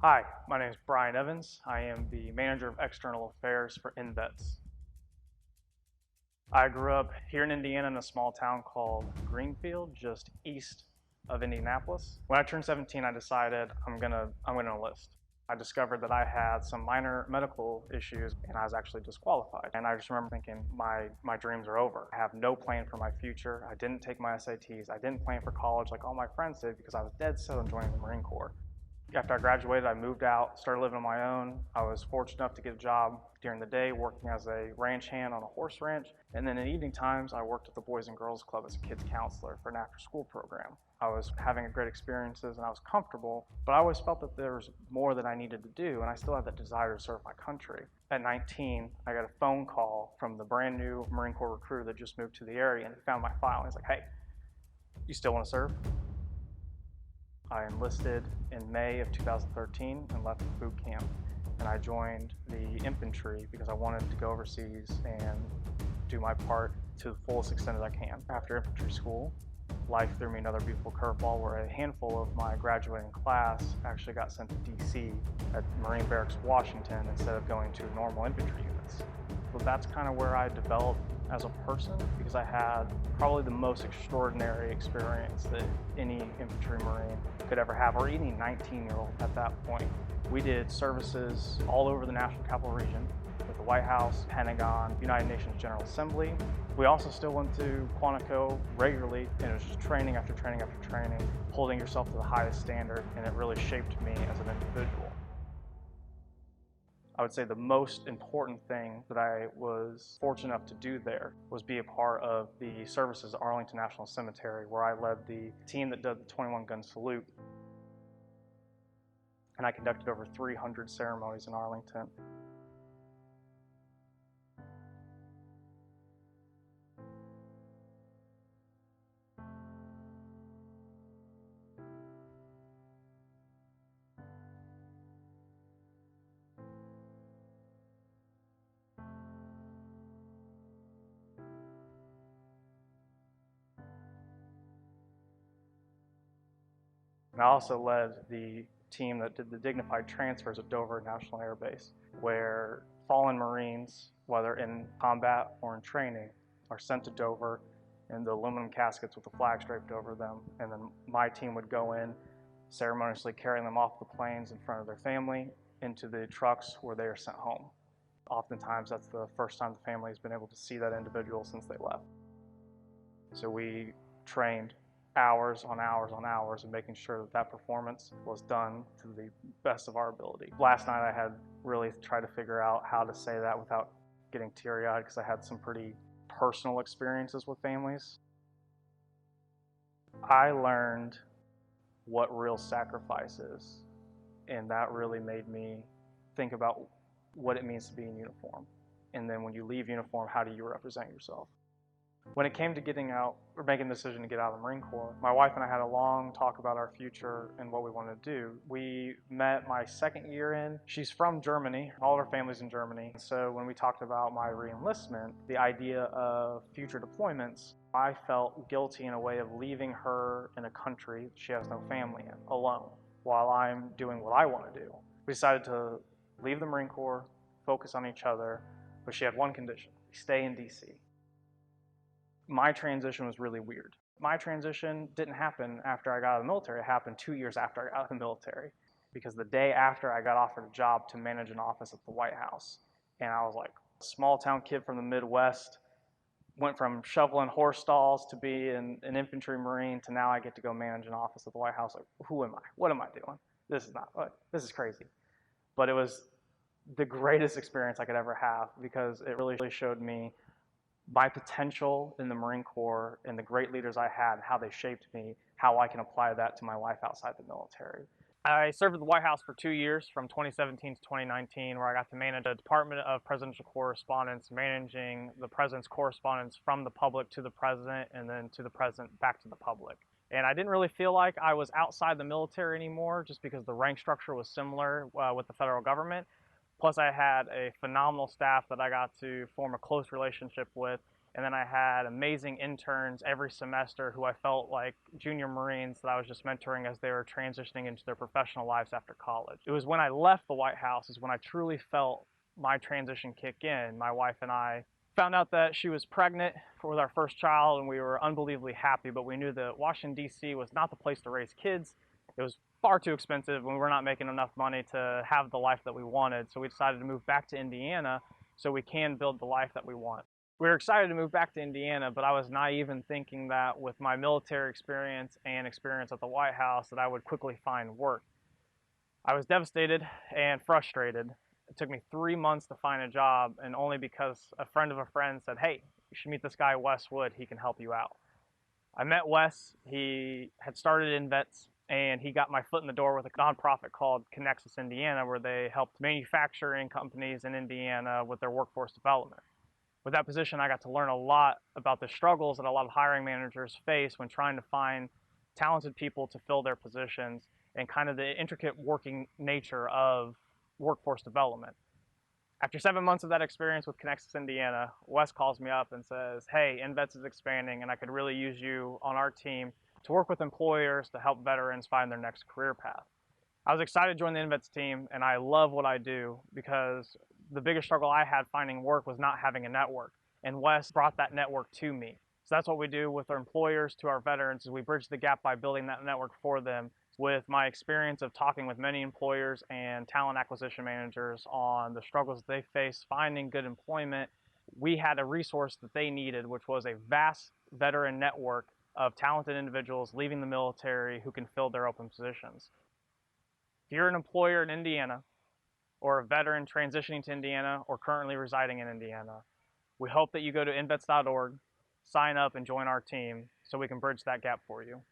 Hi, my name is Brian Evans. I am the Manager of External Affairs for INvets. I grew up here in Indiana in a small town called Greenfield, just east of Indianapolis. When I turned 17, I decided I'm gonna enlist. I discovered that I had some minor medical issues and I was actually disqualified. And I just remember thinking, my dreams are over. I have no plan for my future. I didn't take my SATs. I didn't plan for college like all my friends did because I was dead set on joining the Marine Corps. After I graduated, I moved out, started living on my own. I was fortunate enough to get a job during the day working as a ranch hand on a horse ranch. And then in evening times, I worked at the Boys and Girls Club as a kids counselor for an after school program. I was having great experiences and I was comfortable, but I always felt that there was more that I needed to do, and I still had that desire to serve my country. At 19, I got a phone call from the brand new Marine Corps recruiter that just moved to the area, and he found my file and he's like, "Hey, you still want to serve?" I enlisted in May of 2013 and left boot camp, and I joined the infantry because I wanted to go overseas and do my part to the fullest extent that I can. After infantry school, life threw me another beautiful curveball where a handful of my graduating class actually got sent to DC at Marine Barracks, Washington, instead of going to normal infantry units. So that's kind of where I developed as a person, because I had probably the most extraordinary experience that any infantry Marine could ever have, or any 19-year-old at that point. We did services all over the National Capital Region with the White House, Pentagon, United Nations General Assembly. We also still went to Quantico regularly, and it was just training after training after training, holding yourself to the highest standard, and it really shaped me as an individual. I would say the most important thing that I was fortunate enough to do there was be a part of the services at Arlington National Cemetery, where I led the team that did the 21-gun salute. And I conducted over 300 ceremonies in Arlington. And I also led the team that did the dignified transfers at Dover National Air Base, where fallen Marines, whether in combat or in training, are sent to Dover in the aluminum caskets with the flag draped over them. And then my team would go in, ceremoniously carrying them off the planes in front of their family into the trucks where they are sent home. Oftentimes, that's the first time the family has been able to see that individual since they left. So we trained hours on hours on hours and making sure that that performance was done to the best of our ability. Last night I had really tried to figure out how to say that without getting teary-eyed, because I had some pretty personal experiences with families. I learned what real sacrifice is, and that really made me think about what it means to be in uniform. And then when you leave uniform, how do you represent yourself? When it came to getting out, or making the decision to get out of the Marine Corps, my wife and I had a long talk about our future and what we wanted to do. We met my second year in. She's from Germany. All of her family's in Germany. So when we talked about my re-enlistment, the idea of future deployments, I felt guilty in a way of leaving her in a country she has no family in, alone, while I'm doing what I want to do. We decided to leave the Marine Corps, focus on each other, but she had one condition: stay in DC. My transition was really weird. My transition didn't happen after I got out of the military. It happened 2 years after I got out of the military, because the day after I got offered a job to manage an office at the White House. And I was like, a small town kid from the Midwest, went from shoveling horse stalls to be an infantry Marine to now I get to go manage an office at the White House. Like, who am I? What am I doing? This is crazy. But it was the greatest experience I could ever have, because it really showed me my potential in the Marine Corps and the great leaders I had, and how they shaped me, how I can apply that to my life outside the military. I served at the White House for 2 years, from 2017 to 2019, where I got to manage the Department of Presidential Correspondence, managing the President's correspondence from the public to the President, and then to the President back to the public. And I didn't really feel like I was outside the military anymore, just because the rank structure was similar with the federal government. Plus, I had a phenomenal staff that I got to form a close relationship with, And then I had amazing interns every semester who I felt like junior Marines that I was just mentoring as they were transitioning into their professional lives after college. It was when I left the White House is when I truly felt my transition kick in. My wife and I found out that she was pregnant with our first child, and we were unbelievably happy, but we knew that Washington, D.C. was not the place to raise kids. It was far too expensive, and we were not making enough money to have the life that we wanted. So we decided to move back to Indiana so we can build the life that we want. We were excited to move back to Indiana, but I was naive in thinking that with my military experience and experience at the White House that I would quickly find work. I was devastated and frustrated. It took me 3 months to find a job, and only because a friend of a friend said, "Hey, you should meet this guy, Wes Wood, he can help you out." I met Wes. He had started INvets, and he got my foot in the door with a nonprofit called Connexus Indiana, where they helped manufacturing companies in Indiana with their workforce development. With that position, I got to learn a lot about the struggles that a lot of hiring managers face when trying to find talented people to fill their positions and kind of the intricate working nature of workforce development. After 7 months of that experience with Connexus Indiana, Wes calls me up and says, "Hey, INvets is expanding and I could really use you on our team to work with employers to help veterans find their next career path." I was excited to join the INvets team, and I love what I do because the biggest struggle I had finding work was not having a network, and Wes brought that network to me. So that's what we do with our employers to our veterans is we bridge the gap by building that network for them. With my experience of talking with many employers and talent acquisition managers on the struggles they face finding good employment, we had a resource that they needed, which was a vast veteran network of talented individuals leaving the military who can fill their open positions. If you're an employer in Indiana or a veteran transitioning to Indiana or currently residing in Indiana, we hope that you go to invets.org, sign up, and join our team so we can bridge that gap for you.